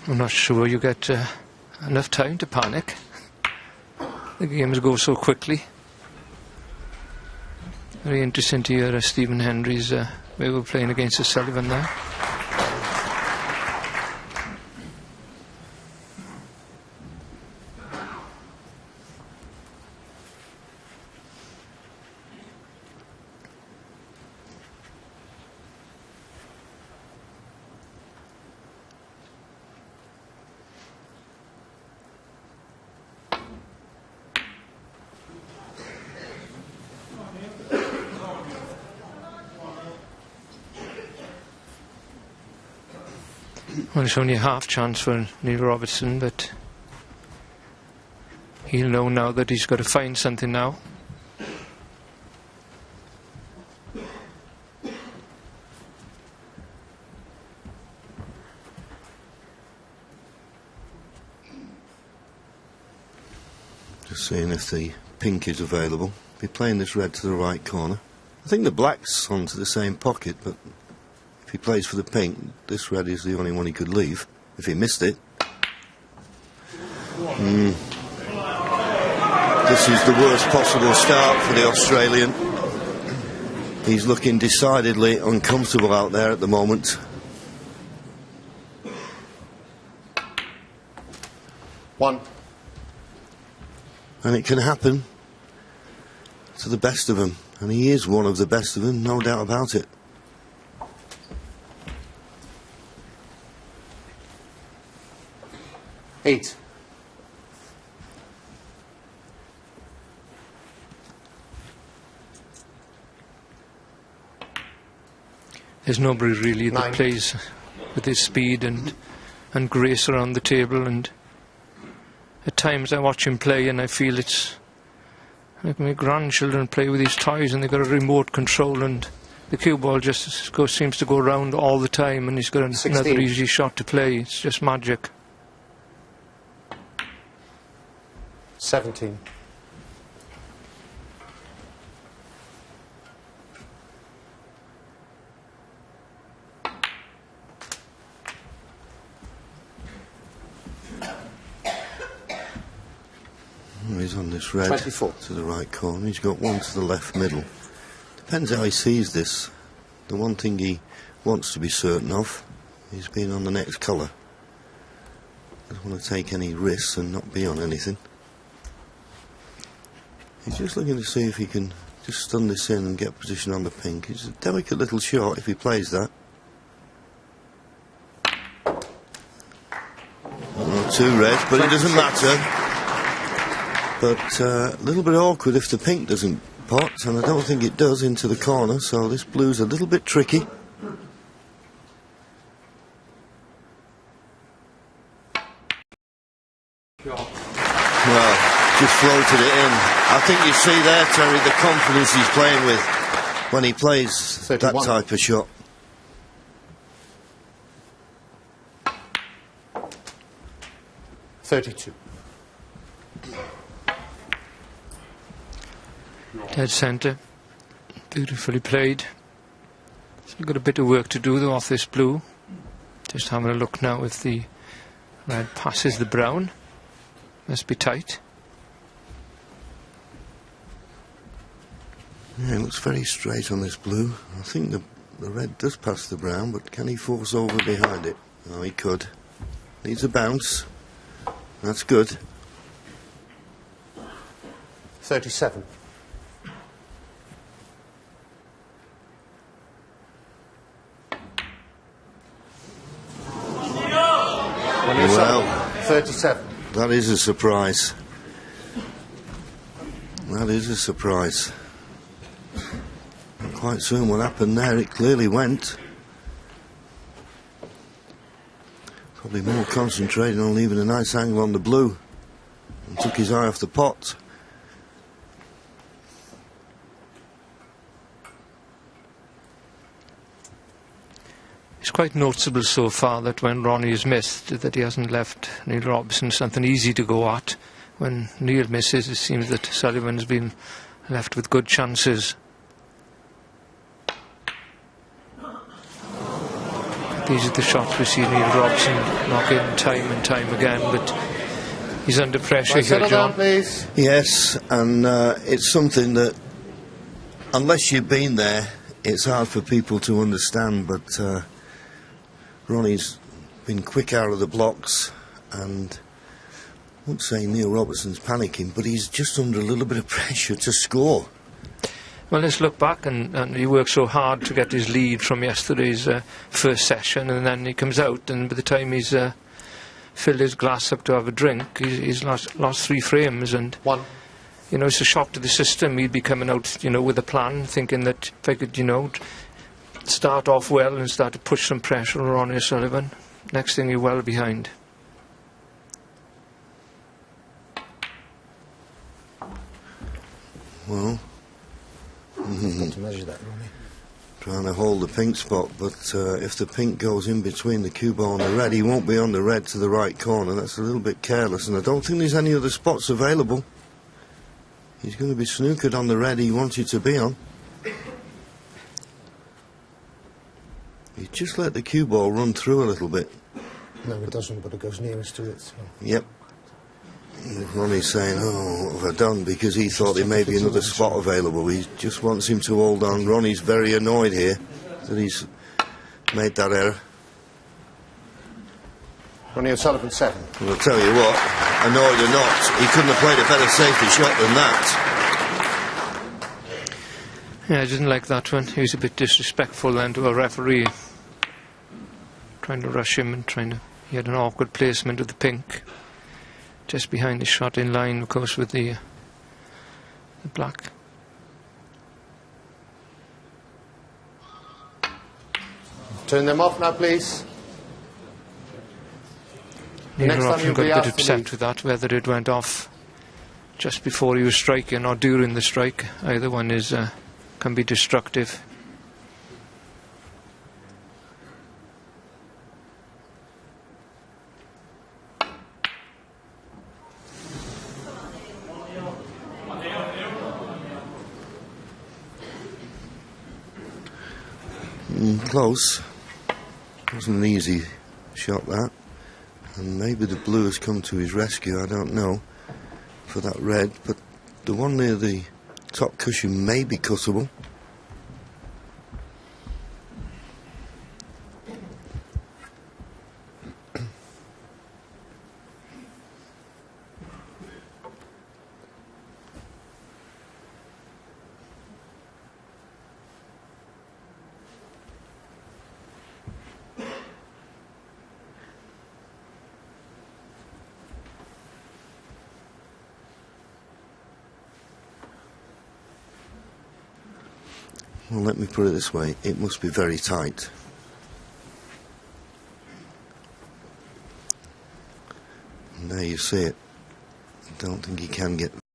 I'm not sure you get enough time to panic. The games go so quickly. Very interesting to hear Stephen Hendry's way we're playing against O'Sullivan there. Well, it's only a half chance for Neil Robertson, but he'll know now that he's got to find something now. Just seeing if the pink is available. Be playing this red to the right corner. I think the black's onto the same pocket, but if he plays for the pink, this red is the only one he could leave. If he missed it. This is the worst possible start for the Australian. He's looking decidedly uncomfortable out there at the moment. One. And it can happen to the best of them. And he is one of the best of them, no doubt about it. Eight. There's nobody really that Nine. plays with his speed and grace around the table, and at times I watch him play and I feel it's like my grandchildren play with these toys and they've got a remote control and the cue ball just seems to go around all the time and he's got another easy shot to play. It's just magic. 17. He's on this red 24. to the right corner. He's got one to the left middle. Depends how he sees this. The one thing he wants to be certain of is being on the next colour. Doesn't want to take any risks and not be on anything. He's just looking to see if he can just stun this in and get position on the pink. It's a delicate little shot if he plays that. Oh, two reds, but it doesn't matter. But a little bit awkward if the pink doesn't pot, and I don't think it does into the corner, so this blue's a little bit tricky. Well, just floated it in. I think you see there, Terry, the confidence he's playing with when he plays 31. that type of shot. $32. Dead centre. Beautifully played. Still got a bit of work to do though off this blue. Just having a look now if the red passes the brown. Must be tight. Yeah, it looks very straight on this blue. I think the red does pass the brown, but can he force over behind it? Oh, he could. Needs a bounce. That's good. 37. Well, 37. that is a surprise. That is a surprise. Not quite certain what happened there. It clearly went. Probably more concentrating on leaving a nice angle on the blue and took his eye off the pot. It's quite noticeable so far that when Ronnie has missed, that he hasn't left Neil Robertson something easy to go at. When Neil misses, it seems that Sullivan's been left with good chances. The These are the shots we see Neil Robson knock in time and time again, but he's under pressure Right, here, settle John. down, please. Yes, and it's something that, unless you've been there, it's hard for people to understand, but Ronnie's been quick out of the blocks, and I won't say Neil Robertson's panicking, but he's just under a little bit of pressure to score. Well, let's look back, and he worked so hard to get his lead from yesterday's first session, and then he comes out, and by the time he's filled his glass up to have a drink, he's lost 3 frames, and 1. you know, it's a shock to the system. He'd be coming out, you know, with a plan, thinking that if I could, you know, start off well and start to push some pressure on Ronnie O'Sullivan, next thing you're well behind. Well, Got to measure that, Ronnie. trying to hold the pink spot, but if the pink goes in between the cue ball and the red, he won't be on the red to the right corner. That's a little bit careless, and I don't think there's any other spots available. He's going to be snookered on the red he wanted to be on. He just let the cue ball run through a little bit. No, it doesn't, but it goes nearest to it. So. Yep. Ronnie's saying, oh, what have I done? Because he thought there may be another spot available. He just wants him to hold on. Ronnie's very annoyed here that he's made that error. Ronnie O'Sullivan, 7. And I'll tell you what, annoyed or not, he couldn't have played a better safety shot than that. Yeah, I didn't like that one. He was a bit disrespectful then to a referee, trying to rush him and he had an awkward placement of the pink, just behind the shot in line, of course, with the black. Turn them off now, please. Neil Next time Robson you'll got be a bit asked to upset leave. with that, whether it went off just before he was striking or during the strike. Either one is can be destructive. Close. Wasn't an easy shot, that. And maybe the blue has come to his rescue, I don't know, for that red. But the one near the top cushion may be cuttable. Well, let me put it this way, it must be very tight. And there you see it. I don't think he can get